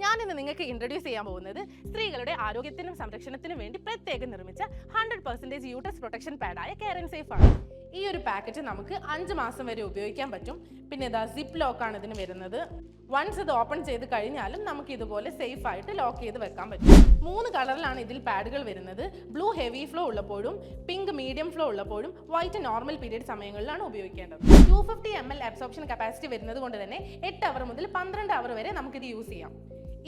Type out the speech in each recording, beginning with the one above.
ഞാനിന്ന് നിങ്ങൾക്ക് ഇൻട്രൊഡ്യൂസ് ചെയ്യാൻ പോകുന്നത് സ്ത്രീകളുടെ ആരോഗ്യത്തിനും സംരക്ഷണത്തിനും വേണ്ടി പ്രത്യേകം നിർമ്മിച്ച 100% യൂട്ടസ് പ്രൊട്ടക്ഷൻ പാഡായ കെയർ ആൻഡ് സേഫ് ആണ്. ഈ ഒരു പാക്കറ്റ് നമുക്ക് 5 മാസം വരെ ഉപയോഗിക്കാൻ പറ്റും. പിന്നെ ഇതാ സിപ്പ് ലോക്കാണ് ഇതിന് വരുന്നത്. വൺസ് ഇത് ഓപ്പൺ ചെയ്ത് കഴിഞ്ഞാലും നമുക്ക് ഇതുപോലെ സേഫ് ആയിട്ട് ലോക്ക് ചെയ്ത് വെക്കാൻ പറ്റും. 3 കളറിലാണ് ഇതിൽ പാഡുകൾ വരുന്നത്. ബ്ലൂ ഹെവി ഫ്ലോ ഉള്ളപ്പോഴും, പിങ്ക് മീഡിയം ഫ്ലോ ഉള്ളപ്പോഴും, വൈറ്റ് നോർമൽ പീരിയഡ് സമയങ്ങളിലാണ് ഉപയോഗിക്കേണ്ടത്. 250 ml അബ്സോർപ്ഷൻ കപ്പാസിറ്റി വരുന്നത് കൊണ്ട് തന്നെ 8 അവർ മുതൽ 12 അവർ വരെ നമുക്കിത് യൂസ് ചെയ്യാം.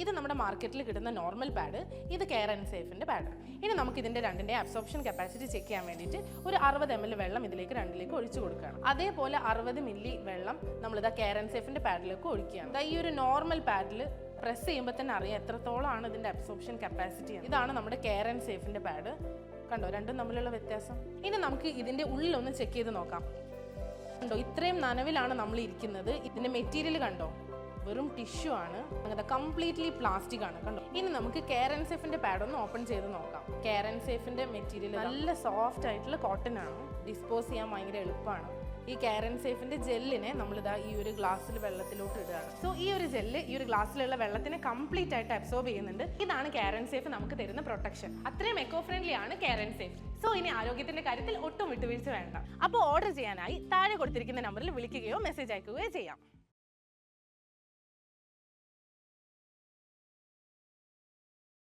ഇത് നമ്മുടെ മാർക്കറ്റിൽ കിട്ടുന്ന നോർമൽ പാഡ്, ഇത് കെയർ ആൻഡ് സേഫിൻ്റെ പാഡ്. ഇനി നമുക്ക് ഇതിൻ്റെ രണ്ടിൻ്റെ അബ്സോർപ്ഷൻ കപ്പാസിറ്റി ചെക്ക് ചെയ്യാൻ വേണ്ടിയിട്ട് ഒരു 60 ml വെള്ളം ഇതിലേക്ക് രണ്ടിലേക്ക് ഒഴിച്ചു കൊടുക്കുകയാണ്. അതേപോലെ 60 മില്ലി വെള്ളം നമ്മളിതാ കെയർ ആൻഡ് സേഫിൻ്റെ പാഡിലേക്ക് ഒഴിക്കുകയാണ്. ഈ ഒരു നോർമൽ പാഡിൽ പ്രസ് ചെയ്യുമ്പോൾ തന്നെ അറിയാം എത്രത്തോളമാണ് ഇതിൻ്റെ അബ്സോർപ്ഷൻ കപ്പാസിറ്റി. ഇതാണ് നമ്മുടെ കെയർ ആൻഡ് സേഫിൻ്റെ പാഡ്. കണ്ടോ രണ്ടും തമ്മിലുള്ള വ്യത്യാസം. ഇനി നമുക്ക് ഇതിൻ്റെ ഉള്ളിലൊന്ന് ചെക്ക് ചെയ്ത് നോക്കാം. കണ്ടോ ഇത്രയും നനവിലാണ് നമ്മൾ ഇരിക്കുന്നത്. ഇതിൻ്റെ മെറ്റീരിയൽ കണ്ടോ വെറും ടിഷ്യൂ ആണ്, അങ്ങനെ കംപ്ലീറ്റ്ലി പ്ലാസ്റ്റിക് ആണ്. കണ്ടോ ഇനി നമുക്ക് കെയർ ആൻഡ് സേഫിന്റെ പാഡ് ഒന്ന് ഓപ്പൺ ചെയ്ത് നോക്കാം. കെയർ ആൻഡ് സേഫിന്റെ മെറ്റീരിയൽ നല്ല സോഫ്റ്റ് ആയിട്ടുള്ള കോട്ടൺ ആണ്, ഡിസ്പോസ് ചെയ്യാൻ ഭയങ്കര എളുപ്പമാണ്. ഈ കെയർ ആൻഡ് സേഫിന്റെ ജെല്ലിനെ നമ്മളിതാ ഈ ഒരു ഗ്ലാസ്സിൽ വെള്ളത്തിലോട്ട് ഇടുകയാണ്. സോ ഈ ഒരു ജെല്ല് ഈ ഒരു ഗ്ലാസ്സിലുള്ള വെള്ളത്തിനെ കംപ്ലീറ്റ് ആയിട്ട് അബ്സോർബ് ചെയ്യുന്നുണ്ട്. ഇതാണ് കെയർ ആൻഡ് സേഫ് നമുക്ക് തരുന്ന പ്രൊട്ടക്ഷൻ. അത്രയും എക്കോ ഫ്രണ്ട്ലി ആണ് കെയർ ആൻഡ് സേഫ്. സോ ഇനി ആരോഗ്യത്തിന്റെ കാര്യത്തിൽ ഒട്ടും വിട്ടുവീഴ്ച വേണ്ട. അപ്പോൾ ഓർഡർ ചെയ്യാനായി താഴെ കൊടുത്തിരിക്കുന്ന നമ്പറിൽ വിളിക്കുകയോ മെസ്സേജ് അയക്കുകയോ ചെയ്യാം.